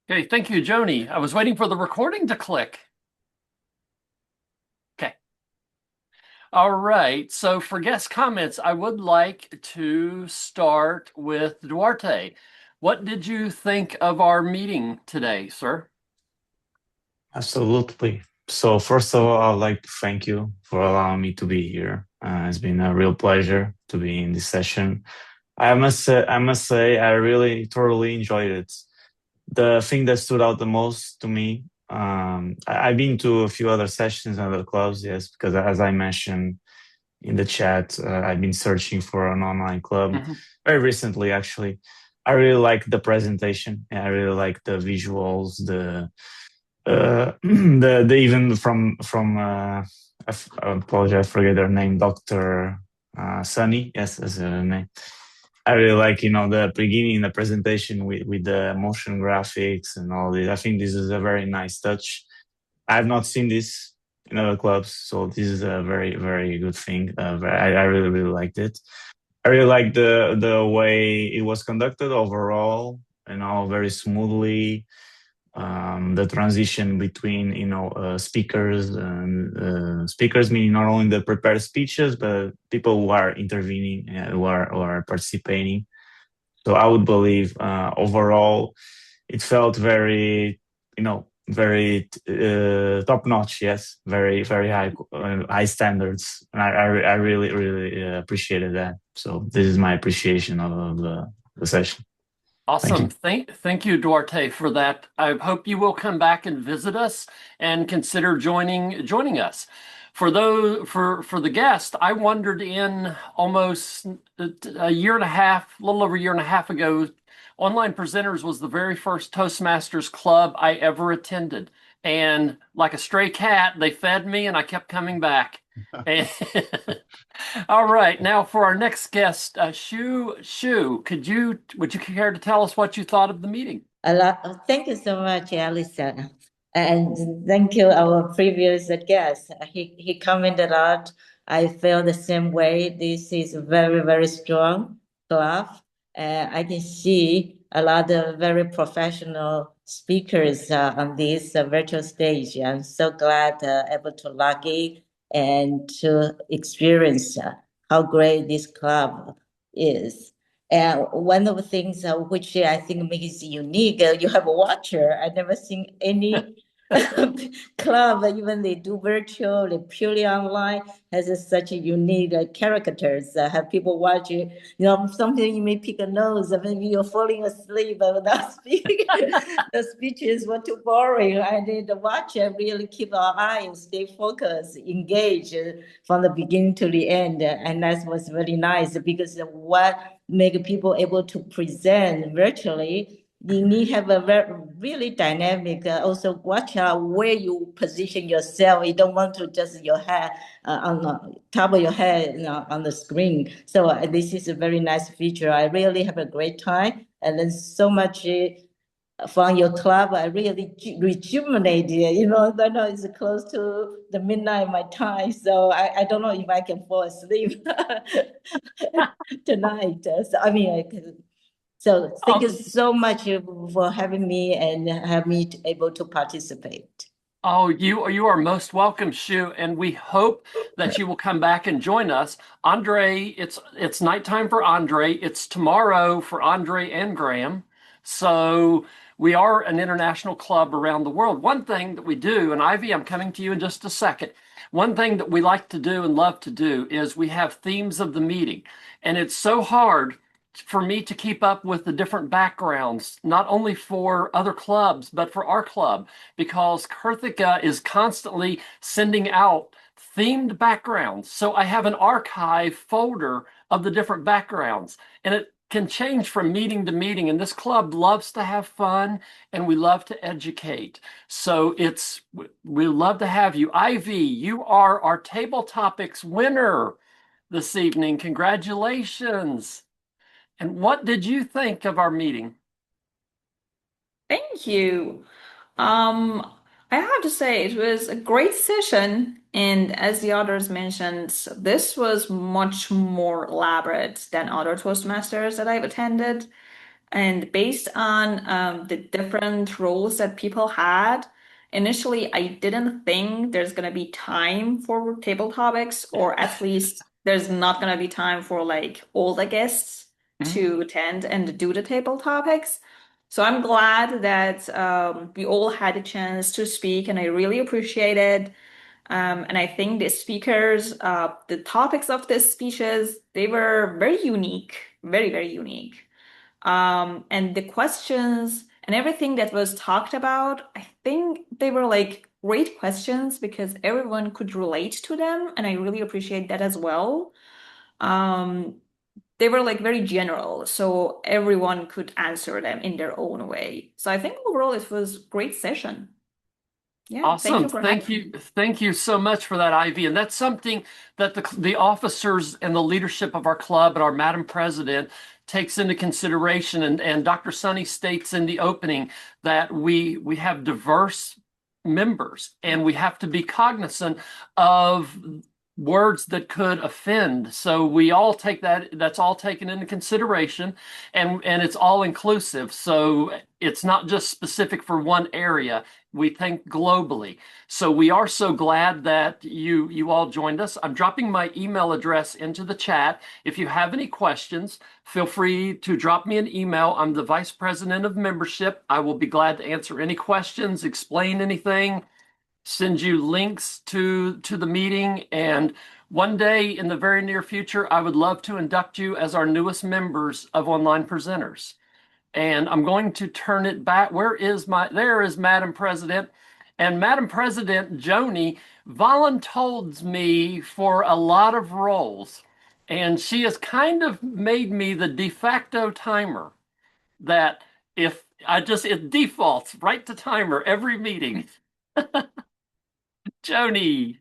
Okay, thank you, Joni. I was waiting for the recording to click. Okay. All right. So for guest comments, I would like to start with Duarte. What did you think of our meeting today, sir? Absolutely. So first of all, I'd like to thank you for allowing me to be here. It's been a real pleasure to be in this session. I must say, I really thoroughly enjoyed it. The thing that stood out the most to me, I've been to a few other sessions and other clubs, yes, because as I mentioned in the chat, I've been searching for an online club Mhm. very recently, actually. I really like the presentation. I really like the visuals, the even I apologize, I forget their name, Doctor Sunny. Yes, that's her name. I really like the beginning, the presentation with the motion graphics and all this. I think this is a very nice touch. I have not seen this in other clubs, so this is a very very good thing. I really really liked it. I really like the way it was conducted overall, very smoothly. The transition between speakers and speakers meaning not only the prepared speeches but people who are intervening, who are participating. So I would believe overall it felt very top notch. Yes, very very high standards, and I really really appreciated that. So this is my appreciation of the session. Thank Awesome. you. Thank you, Duarte, for that. I hope you will come back and visit us and consider joining us. For the guest, I wandered in almost a year and a half, a little over a year and a half ago. Online Presenters was the very first Toastmasters Club I ever attended. And like a stray cat, they fed me and I kept coming back. And all right, now for our next guest, Shu, would you care to tell us what you thought of the meeting? A lot. Thank you so much, Alisa. And thank you, our previous guest. He commented a lot. I feel the same way. This is very, very strong club. I can see a lot of very professional speakers on this virtual stage. I'm so glad able to log in and to experience how great this club is. And one of the things which I think makes it unique, you have a watcher. I never seen any club, even they do virtual, they purely online, has such a unique characters. Have people watch it. Something you may pick a nose, maybe you're falling asleep without speaking. The speeches were too boring. I need the watcher really keep our eyes, stay focused, engaged from the beginning to the end. And that was really nice because what make people able to present virtually, you need to have a really dynamic, also watch out where you position yourself. You don't want to just your head on the top of your head, on the screen. So this is a very nice feature. I really have a great time and then so much from your club. I really rejuvenated. I know it's close to the midnight my time, so I don't know if I can fall asleep tonight. So thank you Um, so much for having me and have me able to participate. oh, you are most welcome, Shu, and we hope that you will come back and join us. Andre, it's nighttime for Andre. It's tomorrow for Andre and Graham. So we are an international club around the world. One thing that we do, and Ivy, I'm coming to you in just a second. One thing that we like to do and love to do is we have themes of the meeting, and it's so hard for me to keep up with the different backgrounds, not only for other clubs, but for our club, because Karthika is constantly sending out themed backgrounds. So I have an archive folder of the different backgrounds, and it can change from meeting to meeting. And this club loves to have fun and we love to educate. So we love to have you. Ivy, you are our table topics winner this evening. Congratulations. And what did you think of our meeting? Thank you. Um, I have to say it was a great session, and as the others mentioned, this was much more elaborate than other Toastmasters that I've attended. And based on the different roles that people had, initially I didn't think there's gonna be time for table topics, or at least there's not gonna be time for like all the guests to attend and do the table topics. So I'm glad that we all had a chance to speak, and I really appreciate it. And I think the speakers, the topics of the speeches, they were very unique, very, very unique. And the questions and everything that was talked about, I think they were like great questions because everyone could relate to them, and I really appreciate that as well. Um, they were like very general, so everyone could answer them in their own way. So I think overall it was a great session. Yeah, thank Awesome. you for having Thank you. me. Thank you so much for that, Ivy. And that's something that the officers and the leadership of our club and our Madam President takes into consideration. And Dr. Sunny states in the opening that we have diverse members and we have to be cognizant of words that could offend. So we all take that's all taken into consideration, and it's all inclusive. So it's not just specific for one area. We think globally. So we are so glad that you all joined us. I'm dropping my email address into the chat. If you have any questions, feel free to drop me an email. I'm the Vice President of Membership. I will be glad to answer any questions, explain anything, send you links to the meeting. And one day in the very near future, I would love to induct you as our newest members of Online Presenters. And I'm going to turn it back. There is Madam President. And Madam President Joni voluntold me for a lot of roles. And she has kind of made me the de facto timer that if it defaults right to timer every meeting. Joni.